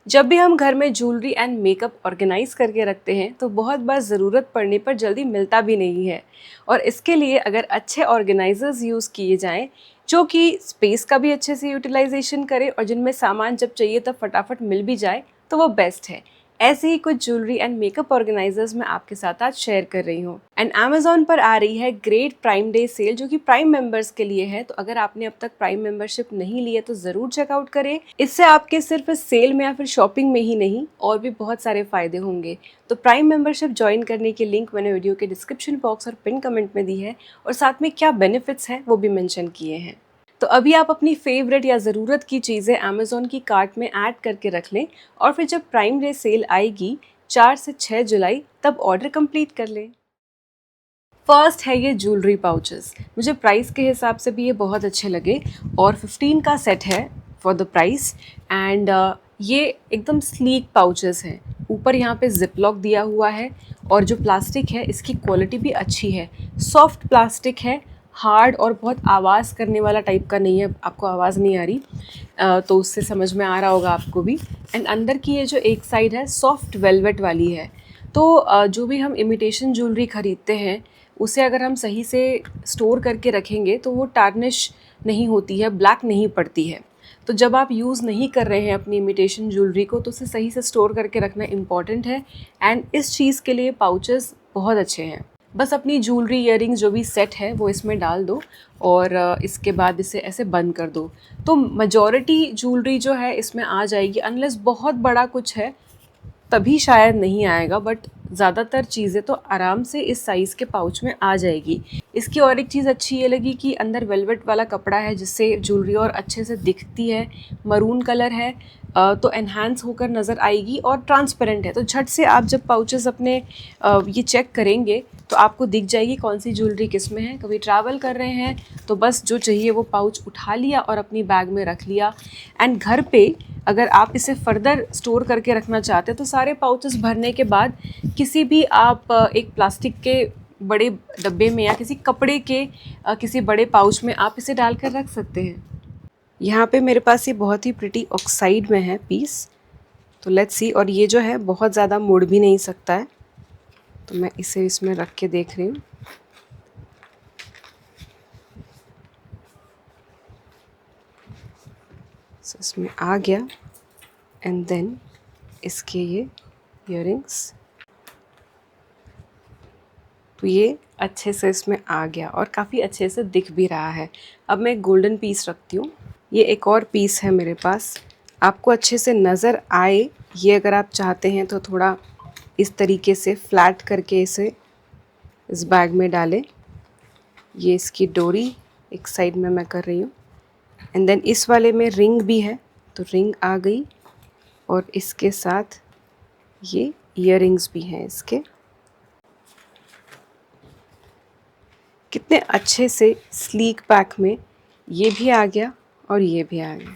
जब भी हम घर में ज्वेलरी एंड मेकअप ऑर्गेनाइज करके रखते हैं तो बहुत बार ज़रूरत पड़ने पर जल्दी मिलता भी नहीं है। और इसके लिए अगर अच्छे ऑर्गेनाइजर्स यूज़ किए जाएं जो कि स्पेस का भी अच्छे से यूटिलाइजेशन करे और जिनमें सामान जब चाहिए तब फटाफट मिल भी जाए तो वो बेस्ट है। ऐसे ही कुछ ज्वेलरी एंड मेकअप ऑर्गेनाइजर्स मैं आपके साथ आज शेयर कर रही हूँ। एंड Amazon पर आ रही है ग्रेट प्राइम डे सेल जो कि प्राइम मेंबर्स के लिए है। तो अगर आपने अब तक प्राइम मेंबरशिप नहीं ली है तो ज़रूर चेकआउट करें। इससे आपके सिर्फ इस सेल में या फिर शॉपिंग में ही नहीं और भी बहुत सारे फ़ायदे होंगे। तो प्राइम मेंबरशिप ज्वाइन करने की लिंक मैंने वीडियो के डिस्क्रिप्शन बॉक्स और पिन कमेंट में दी है और साथ में क्या बेनिफिट्स हैं वो भी मेंशन किए हैं। तो अभी आप अपनी फेवरेट या ज़रूरत की चीज़ें Amazon की कार्ट में ऐड करके रख लें और फिर जब प्राइम डे सेल आएगी 4 से 6 जुलाई तब ऑर्डर कंप्लीट कर लें। फर्स्ट है ये ज्वेलरी पाउचेस। मुझे प्राइस के हिसाब से भी ये बहुत अच्छे लगे और 15 का सेट है फॉर द प्राइस। एंड ये एकदम स्लीक पाउचेस हैं। ऊपर यहाँ पे जिप लॉक दिया हुआ है और जो प्लास्टिक है इसकी क्वालिटी भी अच्छी है। सॉफ्ट प्लास्टिक है, हार्ड और बहुत आवाज़ करने वाला टाइप का नहीं है। आपको आवाज़ नहीं आ रही तो उससे समझ में आ रहा होगा आपको भी। एंड अंदर की ये जो एक साइड है सॉफ्ट वेलवेट वाली है। तो जो भी हम इमिटेशन ज्वेलरी ख़रीदते हैं उसे अगर हम सही से स्टोर करके रखेंगे तो वो टार्निश नहीं होती है, ब्लैक नहीं पड़ती है। तो जब आप यूज़ नहीं कर रहे हैं अपनी इमिटेशन ज्वेलरी को तो उसे सही से स्टोर करके रखना इम्पॉर्टेंट है। एंड इस चीज़ के लिए पाउचेस बहुत अच्छे हैं। बस अपनी ज्वेलरी, ईयरिंग्स जो भी सेट है वो इसमें डाल दो और इसके बाद इसे ऐसे बंद कर दो तो मेजॉरिटी ज्वेलरी जो है इसमें आ जाएगी। अनलेस बहुत बड़ा कुछ है तभी शायद नहीं आएगा, बट ज़्यादातर चीज़ें तो आराम से इस साइज़ के पाउच में आ जाएगी। इसकी और एक चीज़ अच्छी ये लगी कि अंदर वेलवेट वाला कपड़ा है जिससे ज्वेलरी और अच्छे से दिखती है। मरून कलर है तो एनहांस होकर नज़र आएगी और ट्रांसपेरेंट है तो झट से आप जब पाउचेस अपने ये चेक करेंगे तो आपको दिख जाएगी कौन सी ज्वेलरी किस में है। कभी ट्रैवल कर रहे हैं तो बस जो चाहिए वो पाउच उठा लिया और अपनी बैग में रख लिया। एंड घर पे अगर आप इसे फर्दर स्टोर करके रखना चाहते हैं तो सारे पाउचेस भरने के बाद किसी भी आप एक प्लास्टिक के बड़े डब्बे में या किसी कपड़े के किसी बड़े पाउच में आप इसे डालकर रख सकते हैं। यहाँ पे मेरे पास ये बहुत ही प्रिटी ऑक्साइड में है पीस, तो लेट्स सी। और ये जो है बहुत ज़्यादा मुड़ भी नहीं सकता है तो मैं इसे इसमें रख के देख रही हूँ। So, इसमें आ गया। एंड देन इसके ये ईयरिंग्स, तो ये अच्छे से इसमें आ गया और काफ़ी अच्छे से दिख भी रहा है। अब मैं एक गोल्डन पीस रखती हूँ। ये एक और पीस है मेरे पास, आपको अच्छे से नज़र आए ये अगर आप चाहते हैं तो थोड़ा इस तरीके से फ्लैट करके इसे इस बैग में डालें। ये इसकी डोरी एक साइड में मैं कर रही हूँ। एंड देन इस वाले में रिंग भी है तो रिंग आ गई और इसके साथ ये ईयरिंग्स भी हैं इसके। कितने अच्छे से स्लीक पैक में ये भी आ गया और ये भी आ गया।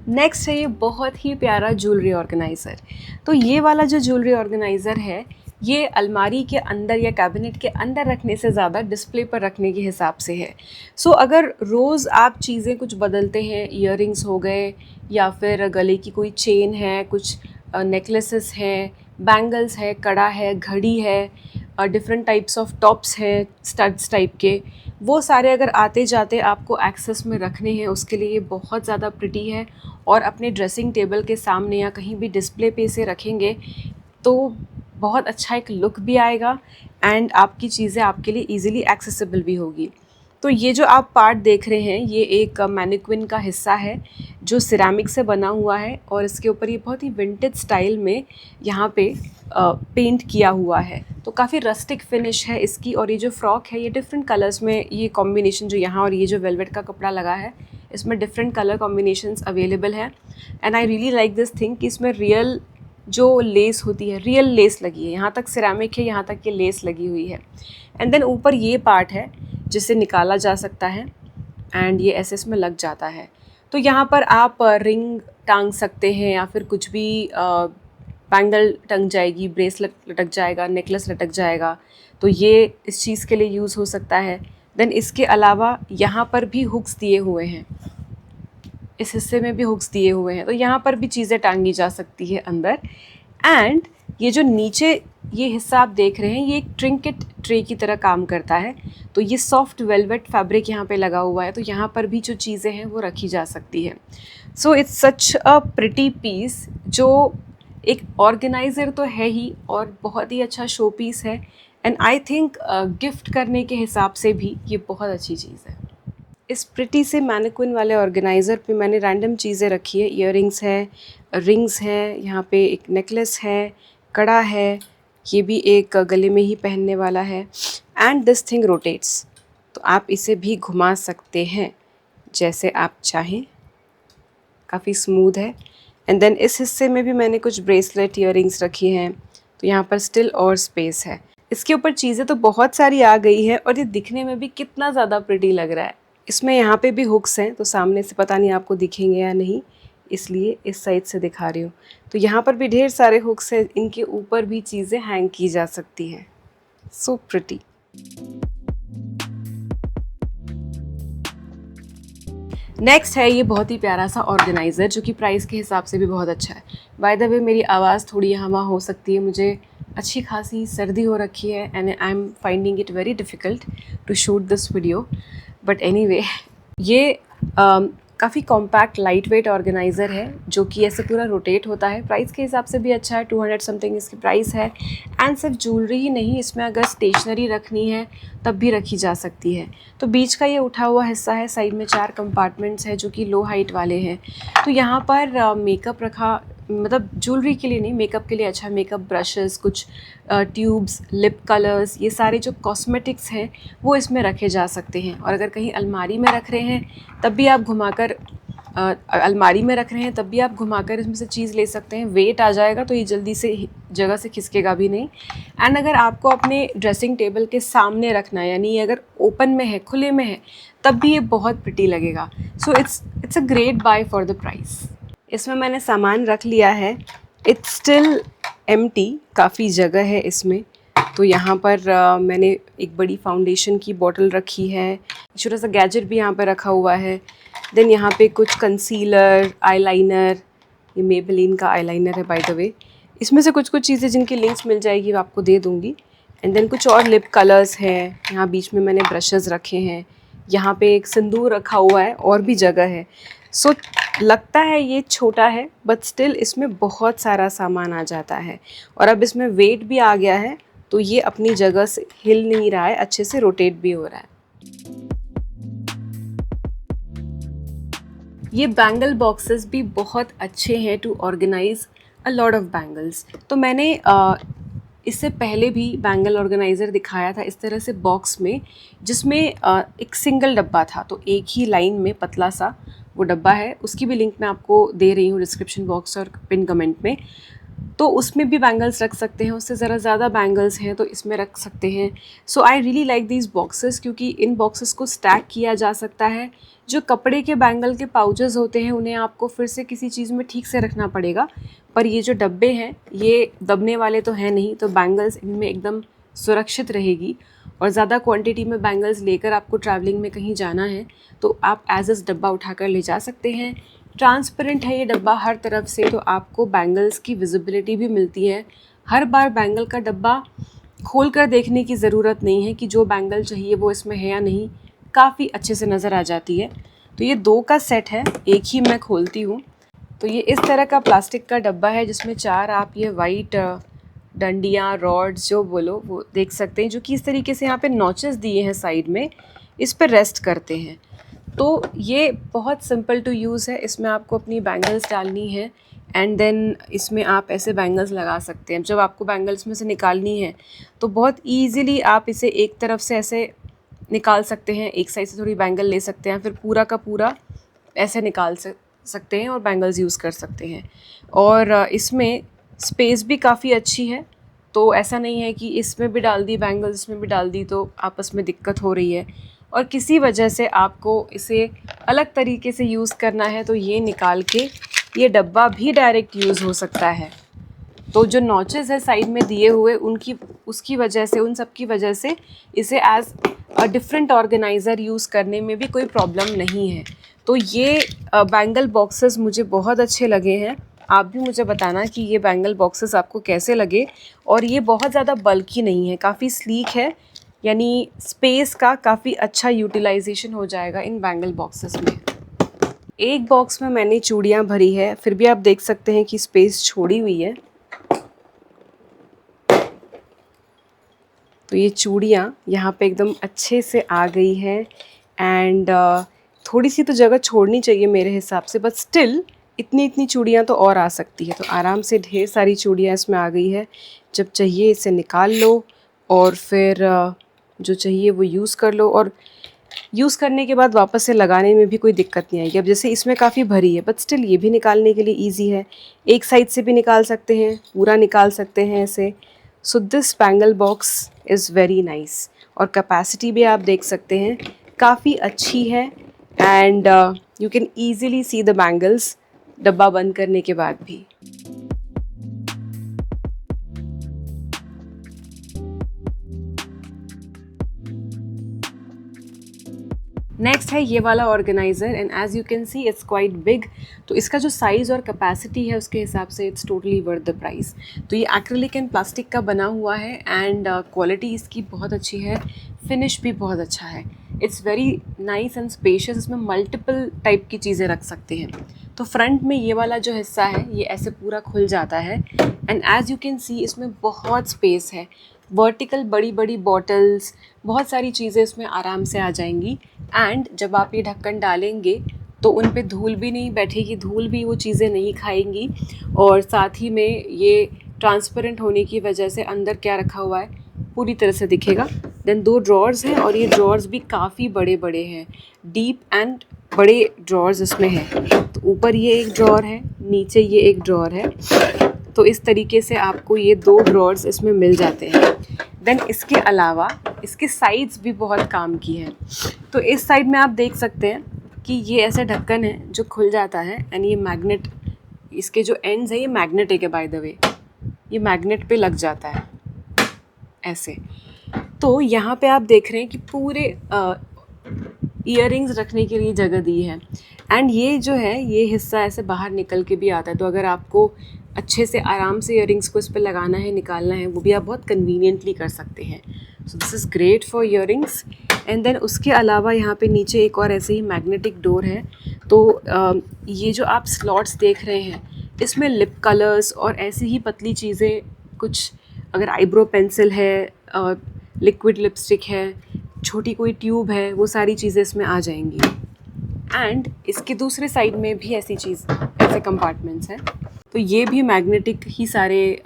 नेक्स्ट है ये बहुत ही प्यारा ज्वेलरी ऑर्गेनाइज़र। तो ये वाला जो ज्वेलरी ऑर्गेनाइज़र है ये अलमारी के अंदर या कैबिनेट के अंदर रखने से ज़्यादा डिस्प्ले पर रखने के हिसाब से है। सो अगर रोज़ आप चीज़ें कुछ बदलते हैं, ईयरिंग्स हो गए या फिर गले की कोई चेन है, कुछ नेकलेसेस हैं, बैंगल्स है, कड़ा है, घड़ी है, डिफरेंट टाइप्स ऑफ टॉप्स हैं स्टड्स टाइप के, वो सारे अगर आते जाते आपको एक्सेस में रखने हैं उसके लिए ये बहुत ज़्यादा प्रिटी है। और अपने ड्रेसिंग टेबल के सामने या कहीं भी डिस्प्ले पे से रखेंगे तो बहुत अच्छा एक लुक भी आएगा एंड आपकी चीज़ें आपके लिए ईज़िली एक्सेसिबल भी होगी। तो ये जो आप पार्ट देख रहे हैं ये एक मैनिक्विन का हिस्सा है जो सिरेमिक से बना हुआ है और इसके ऊपर ये बहुत ही विंटेज स्टाइल में यहाँ पे पेंट किया हुआ है। तो काफ़ी रस्टिक फिनिश है इसकी। और ये जो फ्रॉक है ये डिफरेंट कलर्स में, ये कॉम्बिनेशन जो यहाँ और ये जो वेलवेट का कपड़ा लगा है इसमें डिफरेंट कलर कॉम्बिनेशंस अवेलेबल है। And I really like this thing कि इसमें रियल जो लेस होती है, रियल लेस लगी है। यहाँ तक सिरेमिक है, यहाँ तक ये लेस लगी हुई है। एंड देन ऊपर ये पार्ट है जिसे निकाला जा सकता है एंड ये ऐसे इसमें लग जाता है। तो यहाँ पर आप रिंग टांग सकते हैं या फिर कुछ भी बैंगल टंग जाएगी, ब्रेसलेट लटक जाएगा, नेकलेस लटक जाएगा। तो ये इस चीज़ के लिए यूज़ हो सकता है। देन इसके अलावा यहाँ पर भी हुक्स दिए हुए हैं, इस हिस्से में भी हुक्स दिए हुए हैं, तो यहाँ पर भी चीज़ें टांगी जा सकती है अंदर। एंड ये जो नीचे ये हिस्सा आप देख रहे हैं, ये एक ट्रिंकेट ट्रे की तरह काम करता है। तो ये सॉफ्ट वेलवेट फैब्रिक यहाँ पे लगा हुआ है, तो यहाँ पर भी जो चीज़ें हैं वो रखी जा सकती है। So it's such a pretty piece, जो एक ऑर्गेनाइज़र तो है ही और बहुत ही अच्छा शो पीस है। एंड आई थिंक गिफ्ट करने के हिसाब से भी ये बहुत अच्छी चीज़ है। इस प्रिटी से मैनिक्विन वाले ऑर्गेनाइज़र पे मैंने रैंडम चीज़ें रखी है। इयररिंग्स है, रिंग्स है, यहाँ पे एक नेकलेस है, कड़ा है, ये भी एक गले में ही पहनने वाला है। एंड दिस थिंग रोटेट्स, तो आप इसे भी घुमा सकते हैं जैसे आप चाहें, काफ़ी स्मूथ है। एंड देन इस हिस्से में भी मैंने कुछ ब्रेसलेट इयररिंग्स रखी हैं, तो यहाँ पर स्टिल और स्पेस है। इसके ऊपर चीज़ें तो बहुत सारी आ गई है और ये दिखने में भी कितना ज़्यादा प्रिटी लग रहा है। इसमें यहाँ पे भी हुक्स हैं, तो सामने से पता नहीं आपको दिखेंगे या नहीं, इसलिए इस साइड से दिखा रही हूँ। तो यहाँ पर भी ढेर सारे हुक्स हैं, इनके ऊपर भी चीज़ें हैंग की जा सकती हैं। So pretty. नेक्स्ट है ये बहुत ही प्यारा सा ऑर्गेनाइज़र, जो कि प्राइस के हिसाब से भी बहुत अच्छा है। बाय द वे मेरी आवाज़ थोड़ी यहाँ वहाँ हो सकती है, मुझे अच्छी खासी सर्दी हो रखी है and I am finding it very difficult to shoot this video, but anyway ये काफ़ी कॉम्पैक्ट लाइट वेट ऑर्गेनाइज़र है, जो कि ऐसे पूरा रोटेट होता है। प्राइस के हिसाब से भी अच्छा है, 200 समथिंग इसकी प्राइस है। एंड सिर्फ ज्वेलरी ही नहीं, इसमें अगर स्टेशनरी रखनी है तब भी रखी जा सकती है। तो बीच का ये उठा हुआ हिस्सा है, साइड में 4 कंपार्टमेंट्स हैं जो कि लो हाइट वाले हैं। तो यहाँ पर मेकअप रखा, मतलब ज्वेलरी के लिए नहीं, मेकअप के लिए अच्छा। मेकअप ब्रशेस, कुछ ट्यूब्स, लिप कलर्स, ये सारे जो कॉस्मेटिक्स हैं वो इसमें रखे जा सकते हैं। और अगर कहीं अलमारी में रख रहे हैं तब भी आप घुमाकर इसमें से चीज़ ले सकते हैं। वेट आ जाएगा तो ये जल्दी से जगह से खिसकेगा भी नहीं। एंड अगर आपको अपने ड्रेसिंग टेबल के सामने रखना है, यानी अगर ओपन में है, खुले में है, तब भी ये बहुत प्रिटी लगेगा। So it's a great buy for the price. इसमें मैंने सामान रख लिया है, इट्स स्टिल एम्प्टी, काफ़ी जगह है इसमें। तो यहाँ पर मैंने एक बड़ी फाउंडेशन की बॉटल रखी है, छोटा सा गैजेट भी यहाँ पर रखा हुआ है। देन यहाँ पे कुछ कंसीलर, आईलाइनर, ये मेबेलिन का आईलाइनर है बाय द वे। इसमें से कुछ कुछ चीज़ें जिनकी लिंक्स मिल जाएगी वो आपको दे दूँगी। एंड देन कुछ और लिप कलर्स हैं, यहाँ बीच में मैंने ब्रशेज़ रखे हैं, यहाँ पे एक सिंदूर रखा हुआ है, और भी जगह है। सो लगता है ये छोटा है, बट स्टिल इसमें बहुत सारा सामान आ जाता है। और अब इसमें वेट भी आ गया है, तो ये अपनी जगह से हिल नहीं रहा है, अच्छे से रोटेट भी हो रहा है। ये बैंगल बॉक्सेस भी बहुत अच्छे हैं to organise a lot of bangles. तो मैंने इससे पहले भी बैंगल ऑर्गेनाइज़र दिखाया था इस तरह से बॉक्स में, जिसमें एक सिंगल डब्बा था, तो एक ही लाइन में पतला सा वो डब्बा है। उसकी भी लिंक मैं आपको दे रही हूँ डिस्क्रिप्शन बॉक्स और पिन कमेंट में। तो उसमें भी बैंगल्स रख सकते हैं, उससे ज़रा ज़्यादा बैंगल्स हैं तो इसमें रख सकते हैं। So I really like these boxes, क्योंकि इन बॉक्सेस को स्टैक किया जा सकता है। जो कपड़े के बैंगल के पाउचेस होते हैं उन्हें आपको फिर से किसी चीज़ में ठीक से रखना पड़ेगा, पर ये जो डब्बे हैं ये दबने वाले तो हैं नहीं, तो बैंगल्स इनमें एकदम सुरक्षित रहेगी। और ज़्यादा क्वांटिटी में बैंगल्स लेकर आपको ट्रैवलिंग में कहीं जाना है तो आप एज एस डब्बा उठाकर ले जा सकते हैं। ट्रांसपेरेंट है ये डब्बा हर तरफ से, तो आपको बैंगल्स की विजिबिलिटी भी मिलती है। हर बार बैंगल का डब्बा खोल कर देखने की ज़रूरत नहीं है कि जो बैंगल चाहिए वो इसमें है या नहीं, काफ़ी अच्छे से नज़र आ जाती है। तो ये 2 का सेट है, एक ही मैं खोलती हूँ। तो ये इस तरह का प्लास्टिक का डब्बा है, जिसमें 4 आप ये वाइट डंडियाँ, रॉड्स जो बोलो वो देख सकते हैं, जो कि इस तरीके से यहाँ पे नॉचेस दिए हैं साइड में, इस पर रेस्ट करते हैं। तो ये बहुत सिंपल टू यूज़ है। इसमें आपको अपनी बैंगल्स डालनी है एंड देन इसमें आप ऐसे बैंगल्स लगा सकते हैं। जब आपको बैंगल्स में से निकालनी है तो बहुत ईजीली आप इसे एक तरफ से ऐसे निकाल सकते हैं, एक साइड से थोड़ी बैंगल ले सकते हैं, फिर पूरा का पूरा ऐसे निकाल सकते हैं और बैंगल्स यूज़ कर सकते हैं। और इसमें स्पेस भी काफ़ी अच्छी है, तो ऐसा नहीं है कि इसमें भी डाल दी बैंगल्स, इसमें भी डाल दी तो आपस में दिक्कत हो रही है और किसी वजह से आपको इसे अलग तरीके से यूज़ करना है, तो ये निकाल के ये डब्बा भी डायरेक्ट यूज़ हो सकता है। तो जो नॉचेस है साइड में दिए हुए, उसकी वजह से, उन सब की वजह से इसे एज डिफरेंट ऑर्गेनाइज़र यूज़ करने में भी कोई प्रॉब्लम नहीं है। तो ये बैंगल बॉक्सेस मुझे बहुत अच्छे लगे हैं। आप भी मुझे बताना कि ये बैंगल बॉक्सेस आपको कैसे लगे। और ये बहुत ज़्यादा बल्की नहीं है, काफ़ी स्लीक है, यानी स्पेस का काफ़ी अच्छा यूटिलाइजेशन हो जाएगा इन बैंगल बॉक्सेस में। एक बॉक्स में मैंने चूड़ियाँ भरी है, फिर भी आप देख सकते हैं कि स्पेस छोड़ी हुई है। तो ये चूड़ियाँ यहाँ पे एकदम अच्छे से आ गई है एंड थोड़ी सी तो जगह छोड़नी चाहिए मेरे हिसाब से, बट स्टिल इतनी इतनी चूड़ियाँ तो और आ सकती है। तो आराम से ढेर सारी चूड़ियाँ इसमें आ गई है। जब चाहिए इसे निकाल लो और फिर जो चाहिए वो यूज़ कर लो, और यूज़ करने के बाद वापस से लगाने में भी कोई दिक्कत नहीं आएगी। अब जैसे इसमें काफ़ी भरी है, बट स्टिल ये भी निकालने के लिए ईजी है। एक साइड से भी निकाल सकते हैं, पूरा निकाल सकते हैं ऐसे। So this bangle box is very nice. और कैपेसिटी भी आप देख सकते हैं काफ़ी अच्छी है and you can easily see the bangles डब्बा बंद करने के बाद भी। नेक्स्ट है ये वाला organiser and as you can see it's quite big. तो इसका जो साइज़ और कैपेसिटी है उसके हिसाब से it's totally worth the price. तो ये एक्रिलिक एंड प्लास्टिक का बना हुआ है एंड क्वालिटी इसकी बहुत अच्छी है, फिनिश भी बहुत अच्छा है। It's very nice and spacious. इसमें मल्टीपल टाइप की चीज़ें रख सकते हैं। तो फ्रंट में ये वाला जो हिस्सा है ये ऐसे पूरा खुल जाता है and as you can see इसमें बहुत स्पेस है। वर्टिकल बड़ी बड़ी बॉटल्स, बहुत सारी चीज़ें इसमें आराम से आ जाएंगी एंड जब आप ये ढक्कन डालेंगे तो उन पे धूल भी नहीं बैठेगी, धूल भी वो चीज़ें नहीं खाएंगी। और साथ ही में ये ट्रांसपेरेंट होने की वजह से अंदर क्या रखा हुआ है पूरी तरह से दिखेगा। देन 2 ड्रॉर्स हैं और ये ड्रॉर्स भी काफ़ी बड़े बड़े हैं, डीप एंड बड़े ड्रॉर्स इसमें हैं। तो ऊपर ये एक ड्रॉर है, नीचे ये एक ड्रॉर है। तो इस तरीके से आपको ये 2 ड्रॉर्स इसमें मिल जाते हैं। देन इसके अलावा इसके साइड्स भी बहुत काम की हैं। तो इस साइड में आप देख सकते हैं कि ये ऐसे ढक्कन है जो खुल जाता है एंड ये मैग्नेट, इसके जो एंड्स है ये मैग्नेटिक है बाय द वे, ये मैग्नेट पे लग जाता है ऐसे। तो यहाँ पे आप देख रहे हैं कि पूरे ईयरिंग्स रखने के लिए जगह दी है एंड ये जो है ये हिस्सा ऐसे बाहर निकल के भी आता है। तो अगर आपको अच्छे से आराम से ईयरिंग्स को इस पर लगाना है, निकालना है, वो भी आप बहुत कन्वीनियंटली कर सकते हैं। So this is great for earrings. And then उसके अलावा यहाँ पे नीचे एक और ऐसे ही मैग्नेटिक डोर है। तो ये जो आप स्लॉट्स देख रहे हैं इसमें लिप कलर्स और ऐसी ही पतली चीज़ें, कुछ अगर आईब्रो पेंसिल है, लिक्विड लिपस्टिक है, छोटी कोई ट्यूब है, वो सारी चीज़ें इसमें आ जाएंगी। एंड इसके दूसरे साइड में भी ऐसी चीज़, ऐसे कंपार्टमेंट्स हैं। तो ये भी मैग्नेटिक ही सारे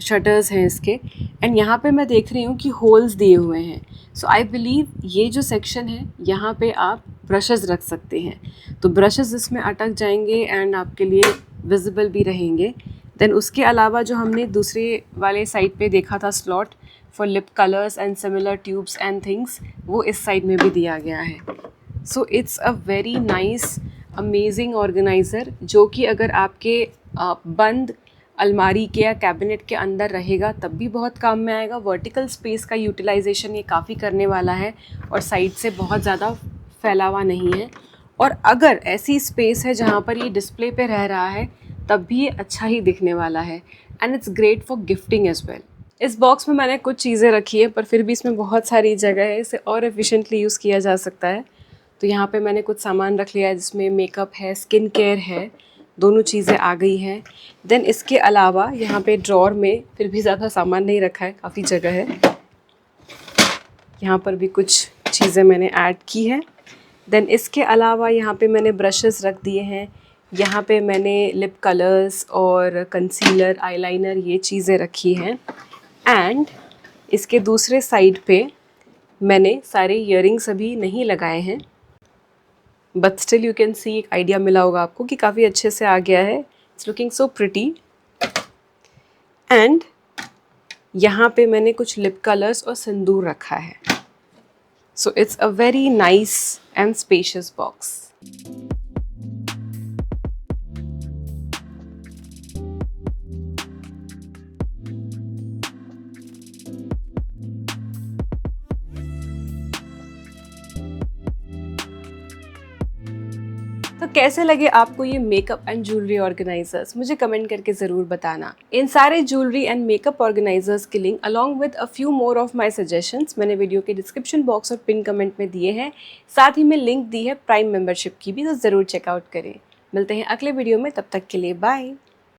शटर्स हैं इसके। एंड यहाँ पे मैं देख रही हूँ कि होल्स दिए हुए हैं। सो आई बिलीव ये जो सेक्शन है यहाँ पे आप ब्रशेस रख सकते हैं। तो ब्रशेस इसमें अटक जाएंगे एंड आपके लिए विजिबल भी रहेंगे। देन उसके अलावा जो हमने दूसरे वाले साइड पे देखा था slot for lip colours and similar tubes and things, वो इस साइड में भी दिया गया है। So it's a very nice amazing organiser जो कि अगर आपके बंद अलमारी के या कैबिनेट के अंदर रहेगा तब भी बहुत काम में आएगा। वर्टिकल स्पेस का यूटिलाइजेशन ये काफ़ी करने वाला है और साइड से बहुत ज़्यादा फैलावा नहीं है। और अगर ऐसी स्पेस है जहाँ पर ये डिस्प्ले पे रह रहा है तब भी ये अच्छा ही दिखने वाला है and it's great for gifting as well. इस बॉक्स में मैंने कुछ चीज़ें रखी है पर फिर भी इसमें बहुत सारी जगह है, इसे और एफिशिएंटली यूज़ किया जा सकता है। तो यहाँ पे मैंने कुछ सामान रख लिया है जिसमें मेकअप है, स्किन केयर है, दोनों चीज़ें आ गई हैं। देन इसके अलावा यहाँ पे ड्रॉर में फिर भी ज़्यादा सामान नहीं रखा है, काफ़ी जगह है। यहाँ पर भी कुछ चीज़ें मैंने ऐड की है। देन इसके अलावा यहाँ पे मैंने ब्रशेस रख दिए हैं। यहाँ पे मैंने लिप कलर्स और कंसीलर, आईलाइनर, ये चीज़ें रखी हैं। एंड इसके दूसरे साइड पे मैंने सारे ईयरिंग्स अभी नहीं लगाए हैं, बट स्टिल यू कैन सी, एक आइडिया मिला होगा आपको कि काफ़ी अच्छे से आ गया है। It's looking so pretty. And यहाँ पे मैंने कुछ लिप कलर्स और सिंदूर रखा है। So it's a very nice and spacious box. तो कैसे लगे आपको ये मेकअप एंड ज्वेलरी ऑर्गेनाइजर्स, मुझे कमेंट करके ज़रूर बताना। इन सारे ज्वेलरी एंड मेकअप ऑर्गेनाइजर्स के link along with a few more of my suggestions मैंने वीडियो के डिस्क्रिप्शन बॉक्स और पिन कमेंट में दिए हैं। साथ ही में लिंक दी है प्राइम मेंबरशिप की भी, तो ज़रूर चेकआउट करें। मिलते हैं अगले वीडियो में, तब तक के लिए बाय।